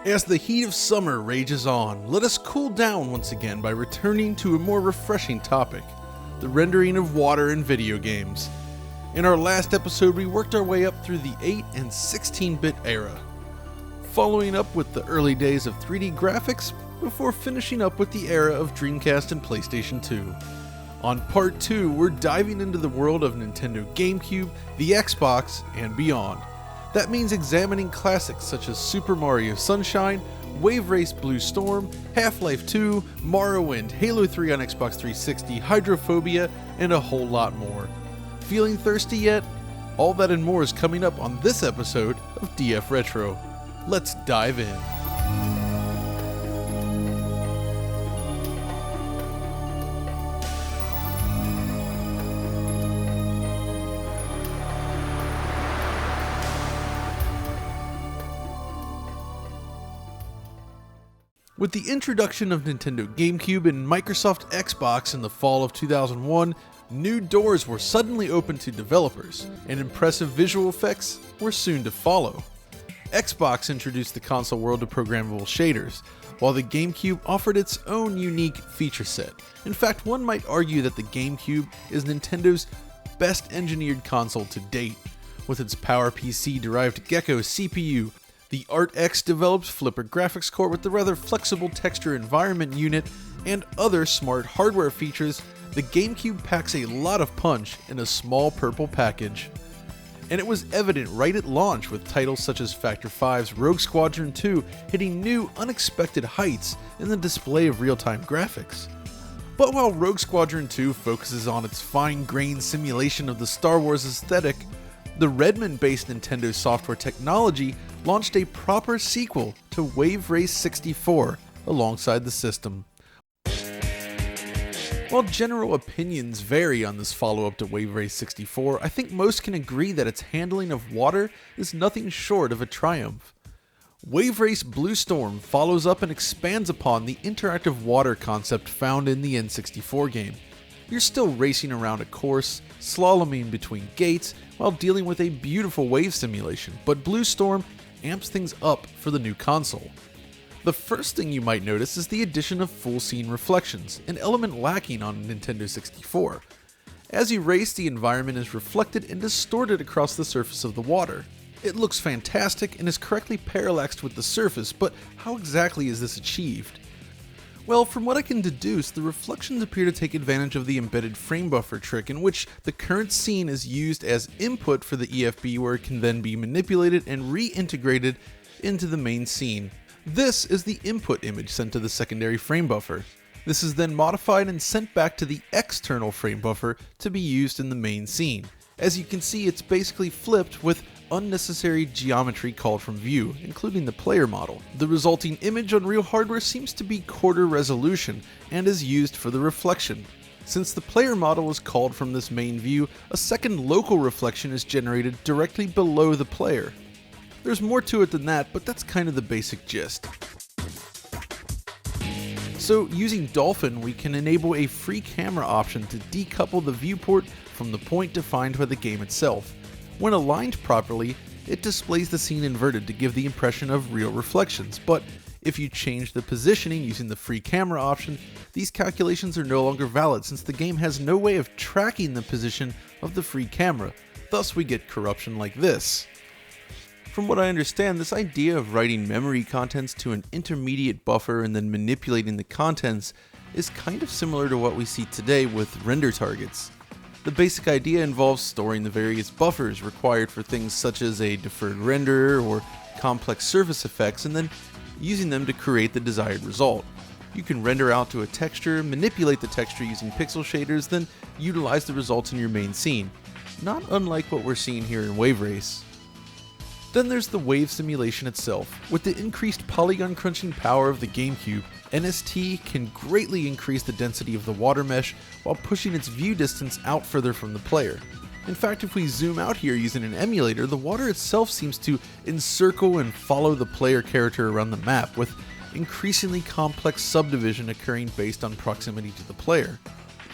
As the heat of summer rages on, let us cool down once again by returning to a more refreshing topic, the rendering of water in video games. In our last episode, we worked our way up through the 8 and 16-bit era, following up with the early days of 3D graphics before finishing up with the era of Dreamcast and PlayStation 2. On part 2, we're diving into the world of Nintendo GameCube, the Xbox, and beyond. That means examining classics such as Super Mario Sunshine, Waverace Blue Storm, Half-Life 2, Morrowind, Halo 3 on Xbox 360, Hydrophobia, and a whole lot more. Feeling thirsty yet? All that and more is coming up on this episode of DF Retro. Let's dive in. With the introduction of Nintendo GameCube and Microsoft Xbox in the fall of 2001, new doors were suddenly opened to developers, and impressive visual effects were soon to follow. Xbox introduced the console world to programmable shaders, while the GameCube offered its own unique feature set. In fact, one might argue that the GameCube is Nintendo's best engineered console to date, with its PowerPC-derived Gecko CPU, the ArtX developed Flipper graphics core with the rather flexible texture environment unit, and other smart hardware features. The GameCube packs a lot of punch in a small purple package. And it was evident right at launch with titles such as Factor 5's Rogue Squadron 2 hitting new, unexpected heights in the display of real-time graphics. But while Rogue Squadron 2 focuses on its fine-grained simulation of the Star Wars aesthetic, the Redmond-based Nintendo software technology launched a proper sequel to Waverace 64 alongside the system. While general opinions vary on this follow-up to Waverace 64, I think most can agree that its handling of water is nothing short of a triumph. Waverace Blue Storm follows up and expands upon the interactive water concept found in the N64 game. You're still racing around a course, slaloming between gates, while dealing with a beautiful wave simulation, but Blue Storm amps things up for the new console. The first thing you might notice is the addition of full scene reflections, an element lacking on Nintendo 64. As you race, the environment is reflected and distorted across the surface of the water. It looks fantastic and is correctly parallaxed with the surface, but how exactly is this achieved? Well, from what I can deduce, the reflections appear to take advantage of the embedded frame buffer trick, in which the current scene is used as input for the EFB, where it can then be manipulated and reintegrated into the main scene. This is the input image sent to the secondary frame buffer. This is then modified and sent back to the external frame buffer to be used in the main scene. As you can see, it's basically flipped with unnecessary geometry called from view, including the player model. The resulting image on real hardware seems to be quarter resolution and is used for the reflection. Since the player model is called from this main view, a second local reflection is generated directly below the player. There's more to it than that, but that's kind of the basic gist. So using Dolphin, we can enable a free camera option to decouple the viewport from the point defined by the game itself. When aligned properly, it displays the scene inverted to give the impression of real reflections, but if you change the positioning using the free camera option, these calculations are no longer valid since the game has no way of tracking the position of the free camera. Thus we get corruption like this. From what I understand, this idea of writing memory contents to an intermediate buffer and then manipulating the contents is kind of similar to what we see today with render targets. The basic idea involves storing the various buffers required for things such as a deferred renderer or complex surface effects, and then using them to create the desired result. You can render out to a texture, manipulate the texture using pixel shaders, then utilize the results in your main scene. Not unlike what we're seeing here in Waverace. Then there's the wave simulation itself. With the increased polygon crunching power of the GameCube, NST can greatly increase the density of the water mesh while pushing its view distance out further from the player. In fact, if we zoom out here using an emulator, the water itself seems to encircle and follow the player character around the map, with increasingly complex subdivision occurring based on proximity to the player.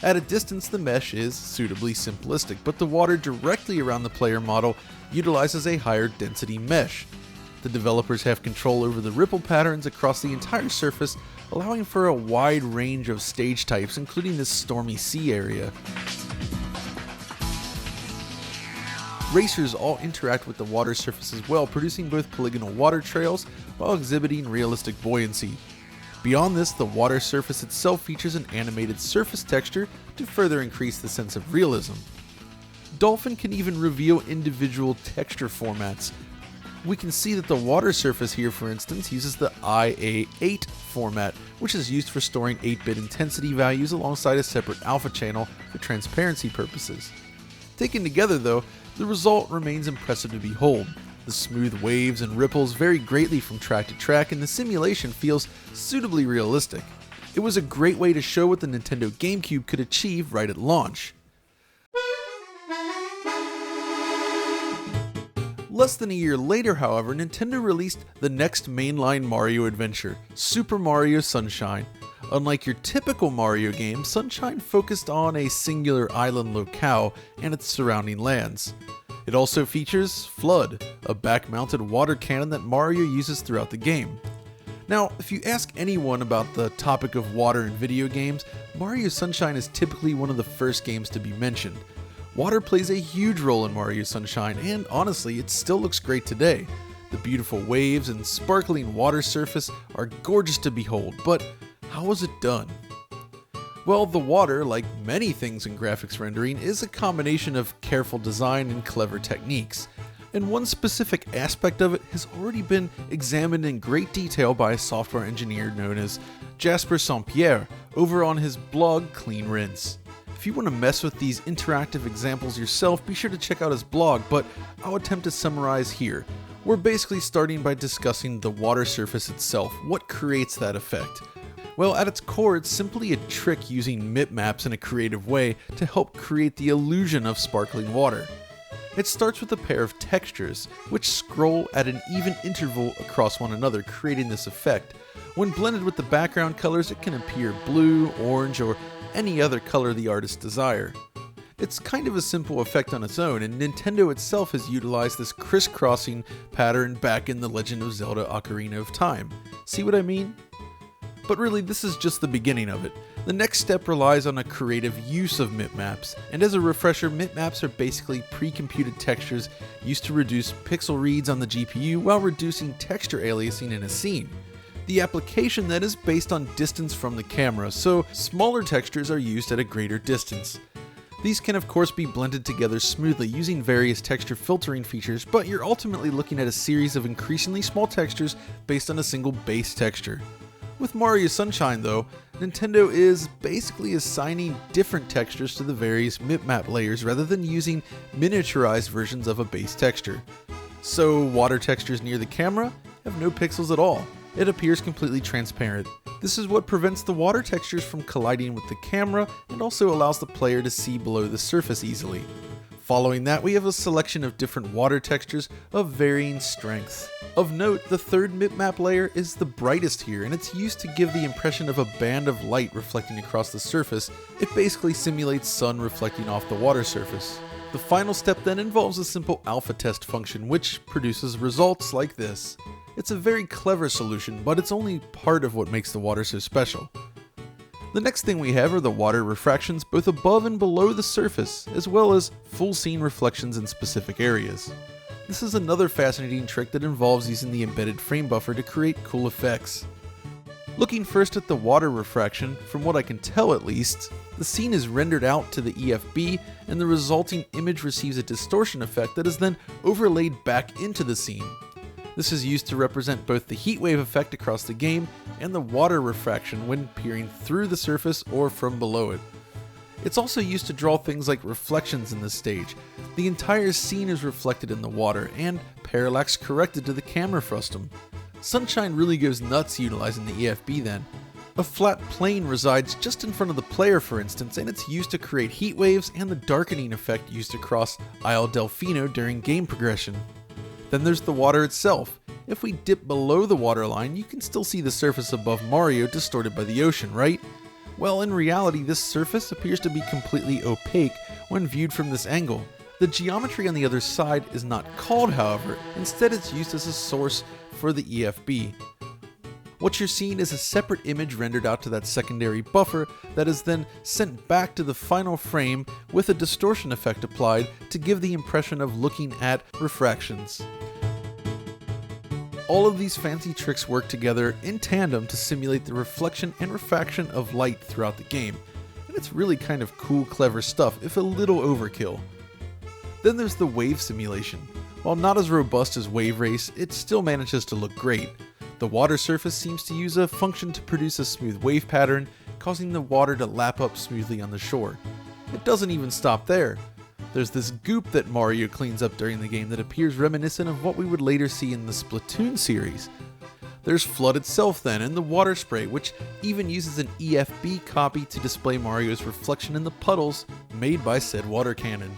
At a distance, the mesh is suitably simplistic, but the water directly around the player model utilizes a higher density mesh. The developers have control over the ripple patterns across the entire surface, allowing for a wide range of stage types, including this stormy sea area. Racers all interact with the water surface as well, producing both polygonal water trails while exhibiting realistic buoyancy. Beyond this, the water surface itself features an animated surface texture to further increase the sense of realism. Dolphin can even reveal individual texture formats. We can see that the water surface here, for instance, uses the IA8 format, which is used for storing 8-bit intensity values alongside a separate alpha channel for transparency purposes. Taken together though, the result remains impressive to behold. The smooth waves and ripples vary greatly from track to track, and the simulation feels suitably realistic. It was a great way to show what the Nintendo GameCube could achieve right at launch. Less than a year later, however, Nintendo released the next mainline Mario adventure, Super Mario Sunshine. Unlike your typical Mario game, Sunshine focused on a singular island locale and its surrounding lands. It also features Flood, a back-mounted water cannon that Mario uses throughout the game. Now, if you ask anyone about the topic of water in video games, Mario Sunshine is typically one of the first games to be mentioned. Water plays a huge role in Mario Sunshine, and honestly, it still looks great today. The beautiful waves and sparkling water surface are gorgeous to behold, but how was it done? Well, the water, like many things in graphics rendering, is a combination of careful design and clever techniques. And one specific aspect of it has already been examined in great detail by a software engineer known as Jasper St. Pierre over on his blog Clean Rinse. If you want to mess with these interactive examples yourself, be sure to check out his blog, but I'll attempt to summarize here. We're basically starting by discussing the water surface itself, what creates that effect. Well, at its core, it's simply a trick using mip-maps in a creative way to help create the illusion of sparkling water. It starts with a pair of textures, which scroll at an even interval across one another, creating this effect. When blended with the background colors, it can appear blue, orange, or any other color the artist desire. It's kind of a simple effect on its own, and Nintendo itself has utilized this crisscrossing pattern back in The Legend of Zelda Ocarina of Time. See what I mean? But really, this is just the beginning of it. The next step relies on a creative use of mip-maps, and as a refresher, mip-maps are basically pre-computed textures used to reduce pixel reads on the GPU while reducing texture aliasing in a scene. The application then is based on distance from the camera, so smaller textures are used at a greater distance. These can of course be blended together smoothly using various texture filtering features, but you're ultimately looking at a series of increasingly small textures based on a single base texture. With Mario Sunshine though, Nintendo is basically assigning different textures to the various mip-map layers rather than using miniaturized versions of a base texture. So water textures near the camera have no pixels at all. It appears completely transparent. This is what prevents the water textures from colliding with the camera and also allows the player to see below the surface easily. Following that, we have a selection of different water textures of varying strength. Of note, the third mip-map layer is the brightest here, and it's used to give the impression of a band of light reflecting across the surface. It basically simulates sun reflecting off the water surface. The final step then involves a simple alpha test function, which produces results like this. It's a very clever solution, but it's only part of what makes the water so special. The next thing we have are the water refractions both above and below the surface, as well as full scene reflections in specific areas. This is another fascinating trick that involves using the embedded frame buffer to create cool effects. Looking first at the water refraction, from what I can tell at least, the scene is rendered out to the EFB and the resulting image receives a distortion effect that is then overlaid back into the scene. This is used to represent both the heatwave effect across the game and the water refraction when peering through the surface or from below it. It's also used to draw things like reflections in the stage. The entire scene is reflected in the water and parallax corrected to the camera frustum. Sunshine really goes nuts utilizing the EFB then. A flat plane resides just in front of the player, for instance, and it's used to create heat waves and the darkening effect used across Isle Delfino during game progression. Then there's the water itself. If we dip below the waterline, you can still see the surface above Mario distorted by the ocean, right? Well, in reality, this surface appears to be completely opaque when viewed from this angle. The geometry on the other side is not called, however, instead it's used as a source for the EFB. What you're seeing is a separate image rendered out to that secondary buffer that is then sent back to the final frame with a distortion effect applied to give the impression of looking at refractions. All of these fancy tricks work together in tandem to simulate the reflection and refraction of light throughout the game, and it's really kind of cool, clever stuff, if a little overkill. Then there's the wave simulation. While not as robust as Waverace, it still manages to look great. The water surface seems to use a function to produce a smooth wave pattern, causing the water to lap up smoothly on the shore. It doesn't even stop there. There's this goop that Mario cleans up during the game that appears reminiscent of what we would later see in the Splatoon series. There's Flood itself then, and the water spray, which even uses an EFB copy to display Mario's reflection in the puddles made by said water cannon.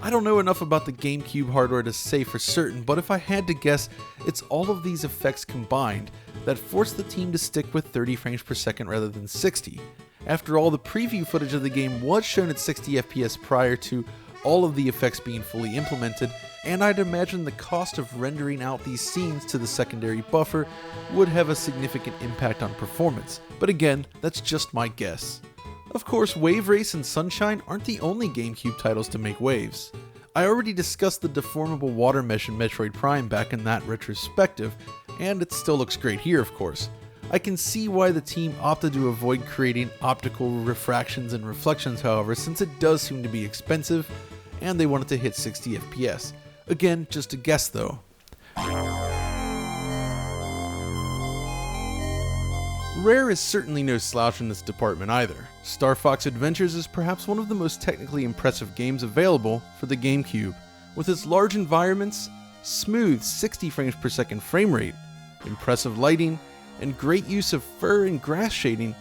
I don't know enough about the GameCube hardware to say for certain, but if I had to guess, it's all of these effects combined that force the team to stick with 30 frames per second rather than 60. After all, the preview footage of the game was shown at 60 FPS prior to all of the effects being fully implemented, and I'd imagine the cost of rendering out these scenes to the secondary buffer would have a significant impact on performance, but again, that's just my guess. Of course, Waverace and Sunshine aren't the only GameCube titles to make waves. I already discussed the deformable water mesh in Metroid Prime back in that retrospective, and it still looks great here, of course. I can see why the team opted to avoid creating optical refractions and reflections, however, since it does seem to be expensive, and they wanted to hit 60 FPS. Again, just a guess though. Rare is certainly no slouch in this department either. Starfox Adventures is perhaps one of the most technically impressive games available for the GameCube. With its large environments, smooth 60 frames per second frame rate, impressive lighting, and great use of fur and grass shading,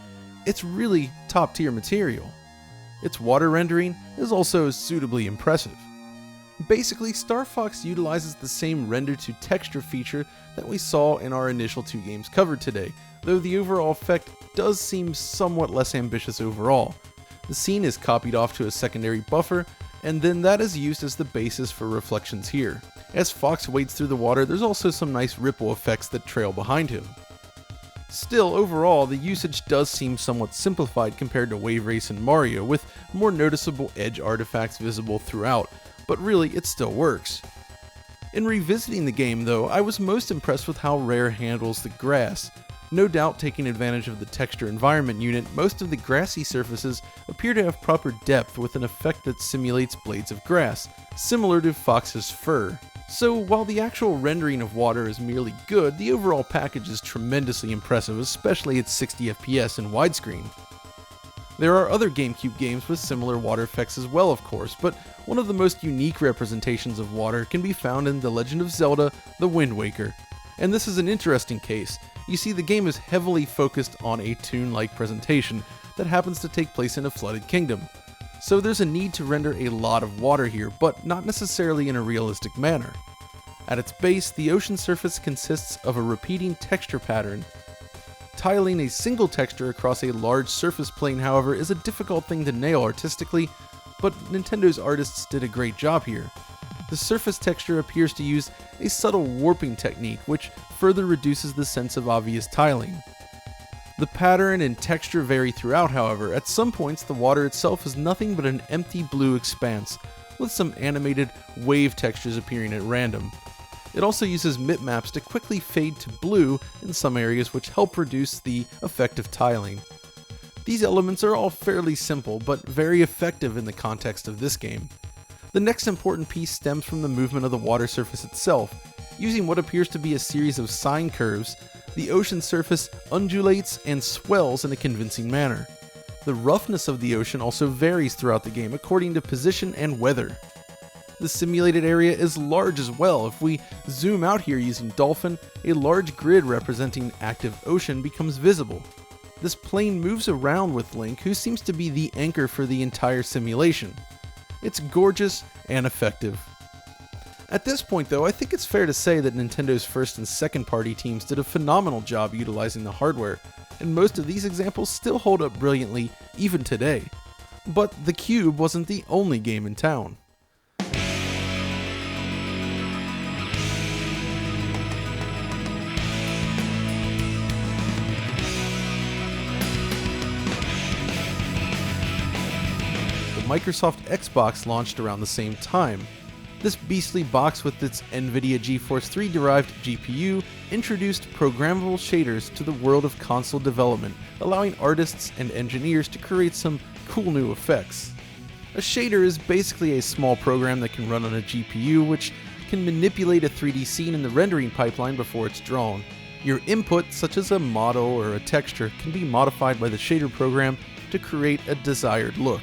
it's really top tier material. Its water rendering is also suitably impressive. Basically, Starfox utilizes the same render to texture feature that we saw in our initial two games covered today, though the overall effect does seem somewhat less ambitious overall. The scene is copied off to a secondary buffer, and then that is used as the basis for reflections here. As Fox wades through the water, there's also some nice ripple effects that trail behind him. Still, overall, the usage does seem somewhat simplified compared to Waverace and Mario, with more noticeable edge artifacts visible throughout, but really, it still works. In revisiting the game though, I was most impressed with how Rare handles the grass. No doubt taking advantage of the texture environment unit, most of the grassy surfaces appear to have proper depth with an effect that simulates blades of grass, similar to Fox's fur. So while the actual rendering of water is merely good, the overall package is tremendously impressive, especially at 60 FPS and widescreen. There are other GameCube games with similar water effects as well, of course, but one of the most unique representations of water can be found in The Legend of Zelda: The Wind Waker. And this is an interesting case. You see, the game is heavily focused on a toon-like presentation that happens to take place in a flooded kingdom. So there's a need to render a lot of water here, but not necessarily in a realistic manner. At its base, the ocean surface consists of a repeating texture pattern. Tiling a single texture across a large surface plane, however, is a difficult thing to nail artistically, but Nintendo's artists did a great job here. The surface texture appears to use a subtle warping technique, which further reduces the sense of obvious tiling. The pattern and texture vary throughout, however. At some points, the water itself is nothing but an empty blue expanse, with some animated wave textures appearing at random. It also uses mipmaps to quickly fade to blue in some areas, which help reduce the effect of tiling. These elements are all fairly simple, but very effective in the context of this game. The next important piece stems from the movement of the water surface itself. Using what appears to be a series of sine curves, the ocean surface undulates and swells in a convincing manner. The roughness of the ocean also varies throughout the game according to position and weather. The simulated area is large as well. If we zoom out here using Dolphin, a large grid representing active ocean becomes visible. This plane moves around with Link, who seems to be the anchor for the entire simulation. It's gorgeous and effective. At this point though, I think it's fair to say that Nintendo's first and second party teams did a phenomenal job utilizing the hardware, and most of these examples still hold up brilliantly even today. But the Cube wasn't the only game in town. The Microsoft Xbox launched around the same time. This beastly box with its NVIDIA GeForce 3 derived GPU introduced programmable shaders to the world of console development, allowing artists and engineers to create some cool new effects. A shader is basically a small program that can run on a GPU which can manipulate a 3D scene in the rendering pipeline before it's drawn. Your input, such as a model or a texture, can be modified by the shader program to create a desired look.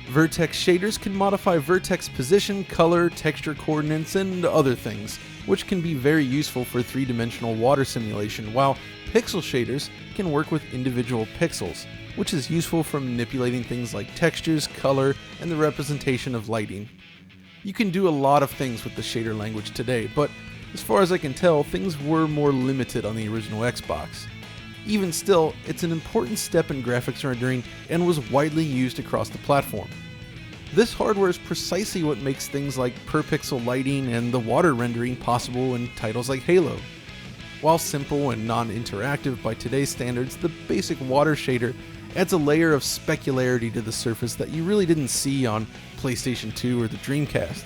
Vertex shaders can modify vertex position, color, texture coordinates, and other things, which can be very useful for three-dimensional water simulation, while pixel shaders can work with individual pixels, which is useful for manipulating things like textures, color, and the representation of lighting. You can do a lot of things with the shader language today, but as far as I can tell, things were more limited on the original Xbox. Even still, it's an important step in graphics rendering and was widely used across the platform. This hardware is precisely what makes things like per-pixel lighting and the water rendering possible in titles like Halo. While simple and non-interactive by today's standards, the basic water shader adds a layer of specularity to the surface that you really didn't see on PlayStation 2 or the Dreamcast.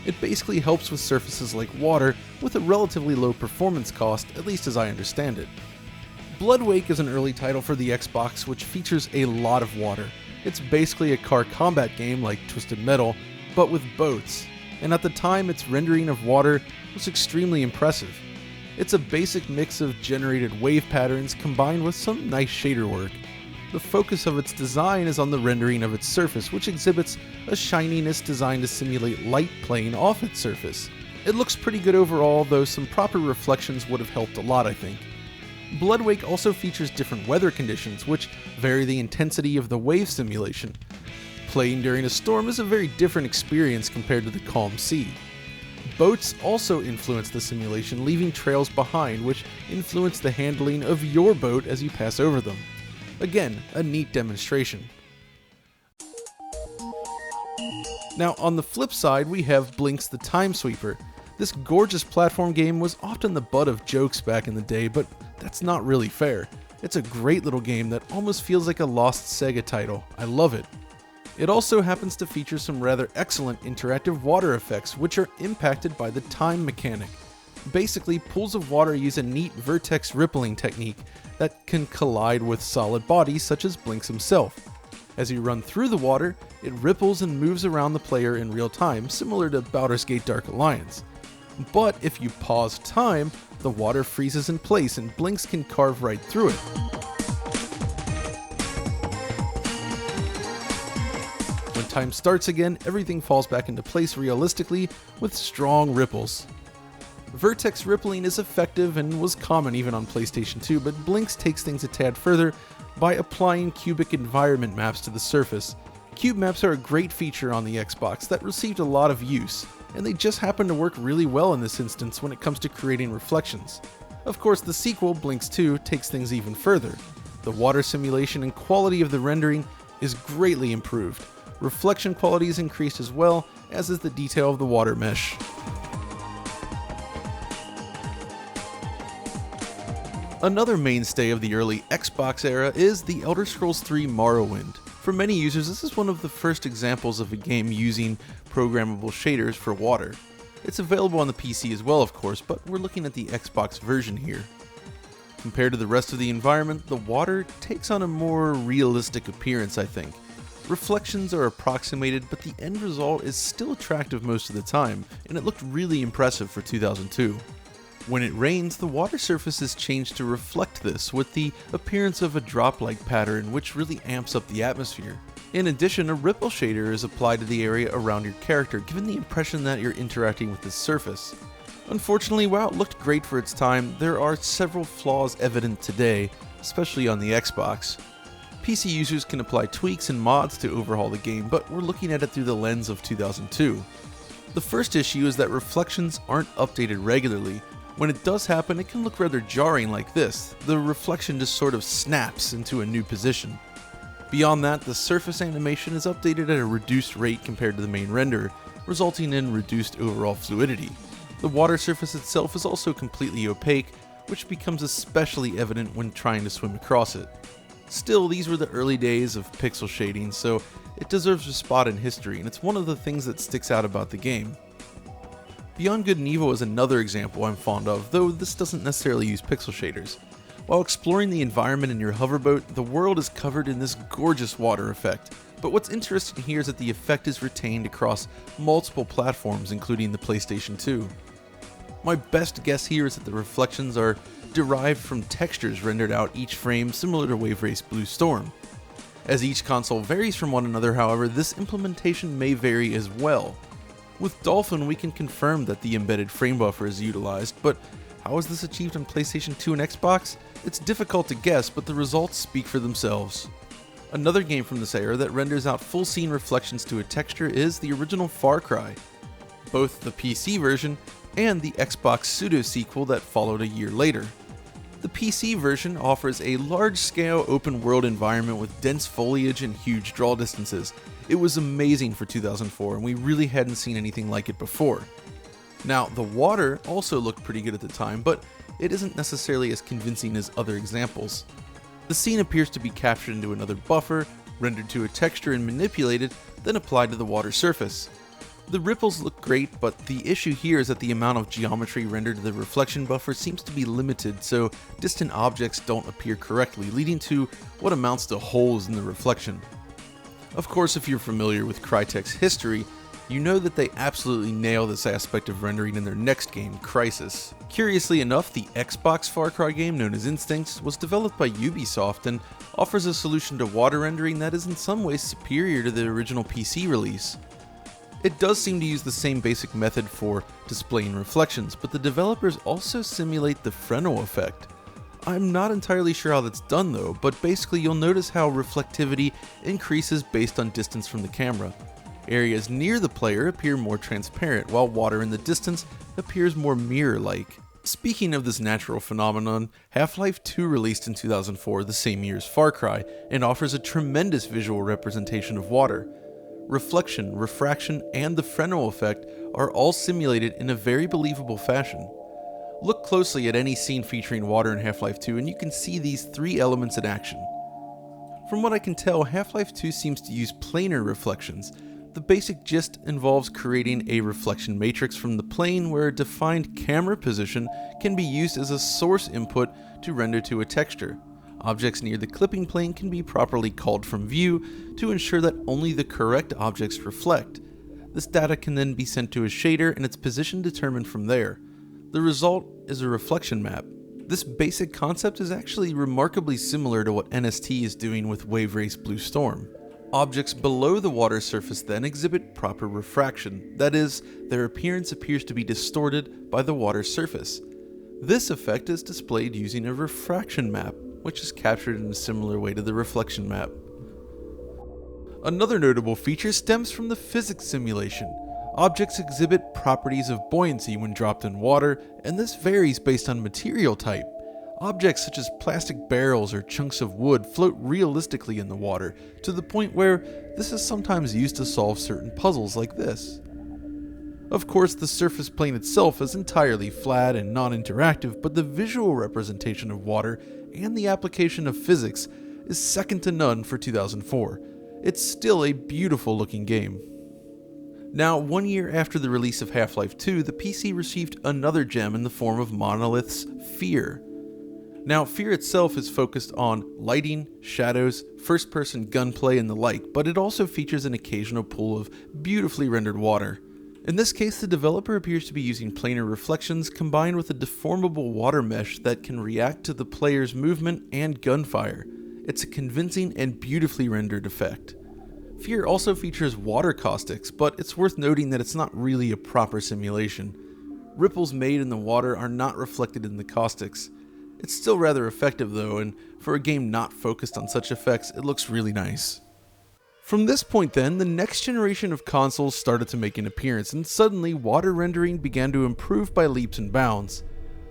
It basically helps with surfaces like water with a relatively low performance cost, at least as I understand it. Bloodwake is an early title for the Xbox which features a lot of water. It's basically a car combat game like Twisted Metal, but with boats, and at the time its rendering of water was extremely impressive. It's a basic mix of generated wave patterns combined with some nice shader work. The focus of its design is on the rendering of its surface, which exhibits a shininess designed to simulate light playing off its surface. It looks pretty good overall, though some proper reflections would have helped a lot, I think. Bloodwake also features different weather conditions, which vary the intensity of the wave simulation. Playing during a storm is a very different experience compared to the calm sea. Boats also influence the simulation, leaving trails behind, which influence the handling of your boat as you pass over them. Again, a neat demonstration. Now, on the flip side, we have Blinx the Time Sweeper. This gorgeous platform game was often the butt of jokes back in the day, but that's not really fair. It's a great little game that almost feels like a lost Sega title. I love it. It also happens to feature some rather excellent interactive water effects, which are impacted by the time mechanic. Basically, pools of water use a neat vertex rippling technique that can collide with solid bodies such as Blinx himself. As you run through the water, it ripples and moves around the player in real time, similar to Baldur's Gate Dark Alliance. But if you pause time, the water freezes in place and Blinx can carve right through it. When time starts again, everything falls back into place realistically with strong ripples. Vertex rippling is effective and was common even on PlayStation 2, but Blinx takes things a tad further by applying cubic environment maps to the surface. Cube maps are a great feature on the Xbox that received a lot of use, and they just happen to work really well in this instance when it comes to creating reflections. Of course, the sequel, Blinx 2, takes things even further. The water simulation and quality of the rendering is greatly improved. Reflection quality is increased as well, as is the detail of the water mesh. Another mainstay of the early Xbox era is The Elder Scrolls III Morrowind. For many users, this is one of the first examples of a game using programmable shaders for water. It's available on the PC as well, of course, but we're looking at the Xbox version here. Compared to the rest of the environment, the water takes on a more realistic appearance, I think. Reflections are approximated, but the end result is still attractive most of the time, and it looked really impressive for 2002. When it rains, the water surface is changed to reflect this, with the appearance of a drop-like pattern which really amps up the atmosphere. In addition, a ripple shader is applied to the area around your character, giving the impression that you're interacting with the surface. Unfortunately, while it looked great for its time, there are several flaws evident today, especially on the Xbox. PC users can apply tweaks and mods to overhaul the game, but we're looking at it through the lens of 2002. The The first issue is that reflections aren't updated regularly. When it does happen, it can look rather jarring like this. The reflection just sort of snaps into a new position. Beyond that, the surface animation is updated at a reduced rate compared to the main render, resulting in reduced overall fluidity. The water surface itself is also completely opaque, which becomes especially evident when trying to swim across it. Still, these were the early days of pixel shading, so it deserves a spot in history, and it's one of the things that sticks out about the game. Beyond Good and Evil is another example I'm fond of, though this doesn't necessarily use pixel shaders. While exploring the environment in your hoverboat, the world is covered in this gorgeous water effect. But what's interesting here is that the effect is retained across multiple platforms, including the PlayStation 2. My best guess here is that the reflections are derived from textures rendered out each frame, similar to Waverace Blue Storm. As each console varies from one another, however, this implementation may vary as well. With Dolphin, we can confirm that the embedded frame buffer is utilized, but how is this achieved on PlayStation 2 and Xbox? It's difficult to guess, but the results speak for themselves. Another game from this era that renders out full scene reflections to a texture is the original Far Cry. Both the PC version and the Xbox pseudo-sequel that followed a year later. The PC version offers a large-scale open-world environment with dense foliage and huge draw distances. It was amazing for 2004, and we really hadn't seen anything like it before. Now, the water also looked pretty good at the time, but it isn't necessarily as convincing as other examples. The scene appears to be captured into another buffer, rendered to a texture and manipulated, then applied to the water surface. The ripples look great, but the issue here is that the amount of geometry rendered to the reflection buffer seems to be limited, so distant objects don't appear correctly, leading to what amounts to holes in the reflection. Of course, if you're familiar with Crytek's history, you know that they absolutely nail this aspect of rendering in their next game, Crysis. Curiously enough, the Xbox Far Cry game known as Instincts was developed by Ubisoft and offers a solution to water rendering that is in some ways superior to the original PC release. It does seem to use the same basic method for displaying reflections, but the developers also simulate the Fresnel effect. I'm not entirely sure how that's done though, but basically you'll notice how reflectivity increases based on distance from the camera. Areas near the player appear more transparent, while water in the distance appears more mirror-like. Speaking of this natural phenomenon, Half-Life 2 released in 2004, the same year as Far Cry, and offers a tremendous visual representation of water. Reflection, refraction, and the Fresnel effect are all simulated in a very believable fashion. Look closely at any scene featuring water in Half-Life 2 and you can see these three elements in action. From what I can tell, Half-Life 2 seems to use planar reflections. The basic gist involves creating a reflection matrix from the plane where a defined camera position can be used as a source input to render to a texture. Objects near the clipping plane can be properly culled from view to ensure that only the correct objects reflect. This data can then be sent to a shader and its position determined from there. The result is a reflection map. This basic concept is actually remarkably similar to what NST is doing with Waverace Blue Storm. Objects below the water surface then exhibit proper refraction, that is, their appearance appears to be distorted by the water surface. This effect is displayed using a refraction map, which is captured in a similar way to the reflection map. Another notable feature stems from the physics simulation. Objects exhibit properties of buoyancy when dropped in water, and this varies based on material type. Objects such as plastic barrels or chunks of wood float realistically in the water, to the point where this is sometimes used to solve certain puzzles like this. Of course, the surface plane itself is entirely flat and non-interactive, but the visual representation of water and the application of physics is second to none for 2004. It's still a beautiful looking game. Now, 1 year after the release of Half-Life 2, the PC received another gem in the form of Monolith's Fear. Now, Fear itself is focused on lighting, shadows, first-person gunplay, and the like, but it also features an occasional pool of beautifully rendered water. In this case, the developer appears to be using planar reflections combined with a deformable water mesh that can react to the player's movement and gunfire. It's a convincing and beautifully rendered effect. Fear also features water caustics, but it's worth noting that it's not really a proper simulation. Ripples made in the water are not reflected in the caustics. It's still rather effective though, and for a game not focused on such effects, it looks really nice. From this point then, the next generation of consoles started to make an appearance, and suddenly water rendering began to improve by leaps and bounds.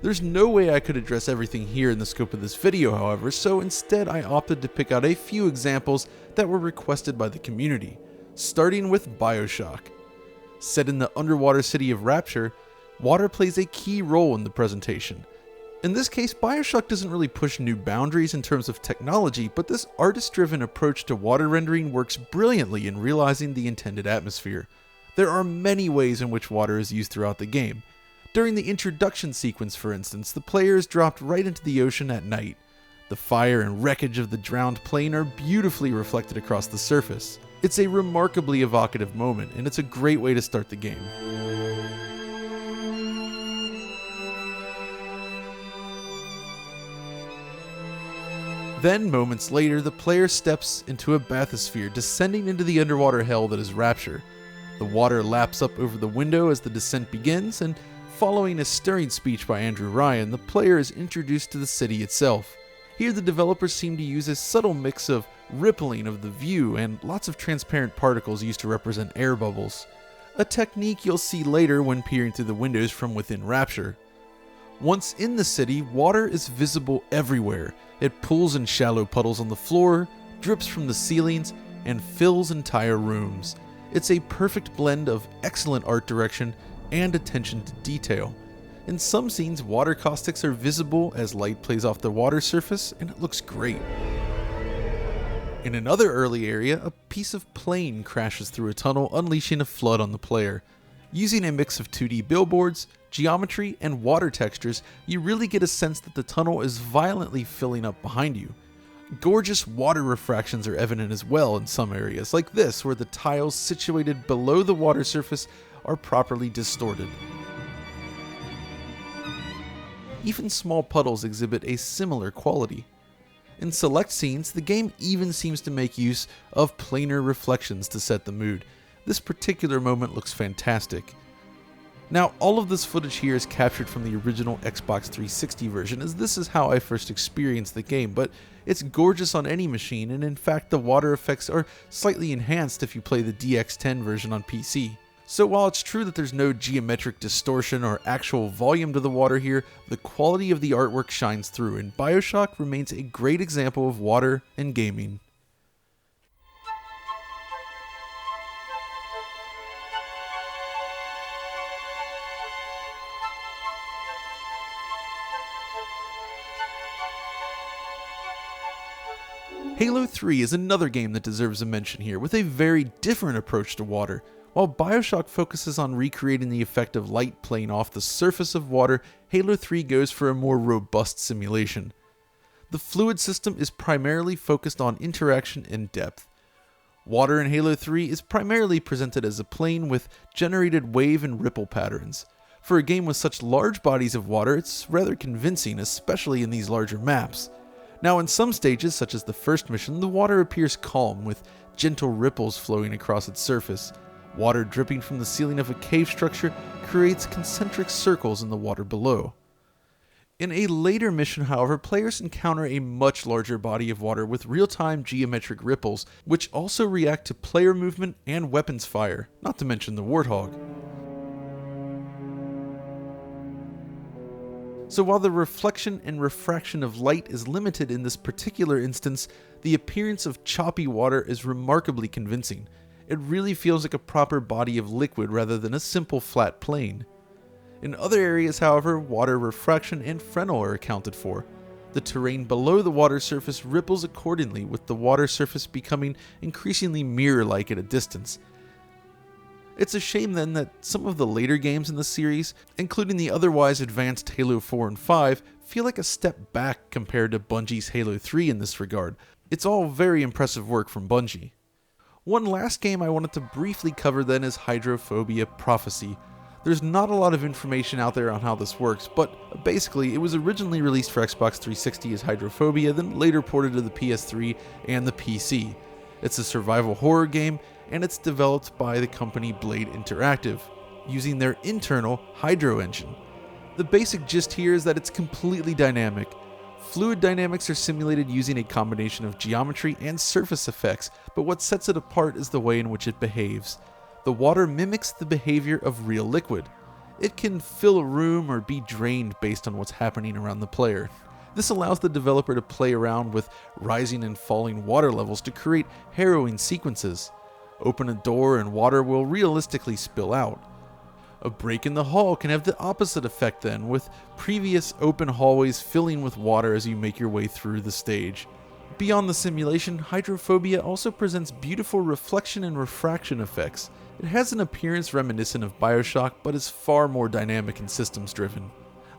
There's no way I could address everything here in the scope of this video, however, so instead I opted to pick out a few examples that were requested by the community, starting with Bioshock. Set in the underwater city of Rapture, water plays a key role in the presentation. In this case, Bioshock doesn't really push new boundaries in terms of technology, but this artist-driven approach to water rendering works brilliantly in realizing the intended atmosphere. There are many ways in which water is used throughout the game. During the introduction sequence, for instance, the player is dropped right into the ocean at night. The fire and wreckage of the drowned plane are beautifully reflected across the surface. It's a remarkably evocative moment, and it's a great way to start the game. Then, moments later, the player steps into a bathysphere, descending into the underwater hell that is Rapture. The water laps up over the window as the descent begins, and following a stirring speech by Andrew Ryan, the player is introduced to the city itself. Here the developers seem to use a subtle mix of rippling of the view and lots of transparent particles used to represent air bubbles, a technique you'll see later when peering through the windows from within Rapture. Once in the city, water is visible everywhere. It pools in shallow puddles on the floor, drips from the ceilings, and fills entire rooms. It's a perfect blend of excellent art direction and attention to detail. In some scenes, water caustics are visible as light plays off the water surface, and it looks great. In another early area, a piece of plane crashes through a tunnel, unleashing a flood on the player. Using a mix of 2D billboards, geometry, and water textures, you really get a sense that the tunnel is violently filling up behind you. Gorgeous water refractions are evident as well in some areas, like this, where the tiles situated below the water surface are properly distorted. Even small puddles exhibit a similar quality. In select scenes, the game even seems to make use of planar reflections to set the mood. This particular moment looks fantastic. Now, all of this footage here is captured from the original Xbox 360 version, as this is how I first experienced the game, but it's gorgeous on any machine, and in fact the water effects are slightly enhanced if you play the DX10 version on PC. So while it's true that there's no geometric distortion or actual volume to the water here, the quality of the artwork shines through, and Bioshock remains a great example of water and gaming. Halo 3 is another game that deserves a mention here, with a very different approach to water. While Bioshock focuses on recreating the effect of light playing off the surface of water, Halo 3 goes for a more robust simulation. The fluid system is primarily focused on interaction and depth. Water in Halo 3 is primarily presented as a plane with generated wave and ripple patterns. For a game with such large bodies of water, it's rather convincing, especially in these larger maps. Now, in some stages, such as the first mission, the water appears calm, with gentle ripples flowing across its surface. Water dripping from the ceiling of a cave structure creates concentric circles in the water below. In a later mission, however, players encounter a much larger body of water with real-time geometric ripples, which also react to player movement and weapons fire, not to mention the Warthog. So while the reflection and refraction of light is limited in this particular instance, the appearance of choppy water is remarkably convincing. It really feels like a proper body of liquid rather than a simple flat plane. In other areas, however, water refraction and Fresnel are accounted for. The terrain below the water surface ripples accordingly, with the water surface becoming increasingly mirror-like at a distance. It's a shame then that some of the later games in the series, including the otherwise advanced Halo 4 and 5, feel like a step back compared to Bungie's Halo 3 in this regard. It's all very impressive work from Bungie. One last game I wanted to briefly cover then is Hydrophobia Prophecy. There's not a lot of information out there on how this works, but basically it was originally released for Xbox 360 as Hydrophobia, then later ported to the PS3 and the PC. It's a survival horror game, and it's developed by the company Blade Interactive, using their internal Hydro engine. The basic gist here is that it's completely dynamic. Fluid dynamics are simulated using a combination of geometry and surface effects, but what sets it apart is the way in which it behaves. The water mimics the behavior of real liquid. It can fill a room or be drained based on what's happening around the player. This allows the developer to play around with rising and falling water levels to create harrowing sequences. Open a door and water will realistically spill out. A break in the hall can have the opposite effect then, with previous open hallways filling with water as you make your way through the stage. Beyond the simulation, Hydrophobia also presents beautiful reflection and refraction effects. It has an appearance reminiscent of Bioshock, but is far more dynamic and systems driven.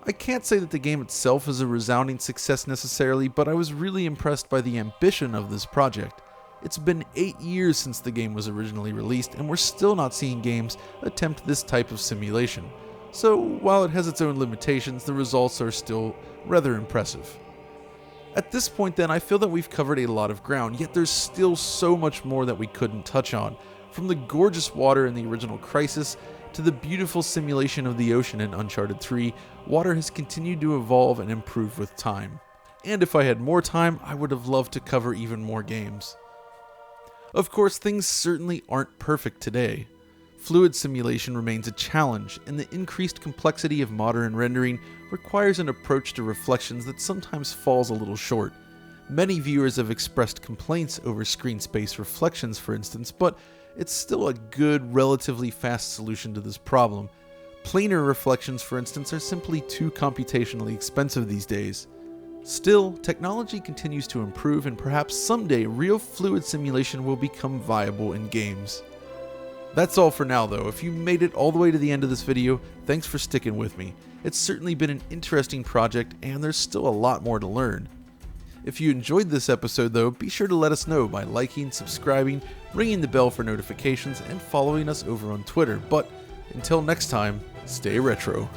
I can't say that the game itself is a resounding success necessarily, but I was really impressed by the ambition of this project. It's been 8 years since the game was originally released, and we're still not seeing games attempt this type of simulation. So, while it has its own limitations, the results are still rather impressive. At this point then, I feel that we've covered a lot of ground, yet there's still so much more that we couldn't touch on. From the gorgeous water in the original Crysis, to the beautiful simulation of the ocean in Uncharted 3, water has continued to evolve and improve with time. And if I had more time, I would have loved to cover even more games. Of course, things certainly aren't perfect today. Fluid simulation remains a challenge, and the increased complexity of modern rendering requires an approach to reflections that sometimes falls a little short. Many viewers have expressed complaints over screen space reflections, for instance, but it's still a good, relatively fast solution to this problem. Planar reflections, for instance, are simply too computationally expensive these days. Still, technology continues to improve, and perhaps someday real fluid simulation will become viable in games. That's all for now though. If you made it all the way to the end of this video, thanks for sticking with me. It's certainly been an interesting project, and there's still a lot more to learn. If you enjoyed this episode though, be sure to let us know by liking, subscribing, ringing the bell for notifications, and following us over on Twitter. But until next time, stay retro.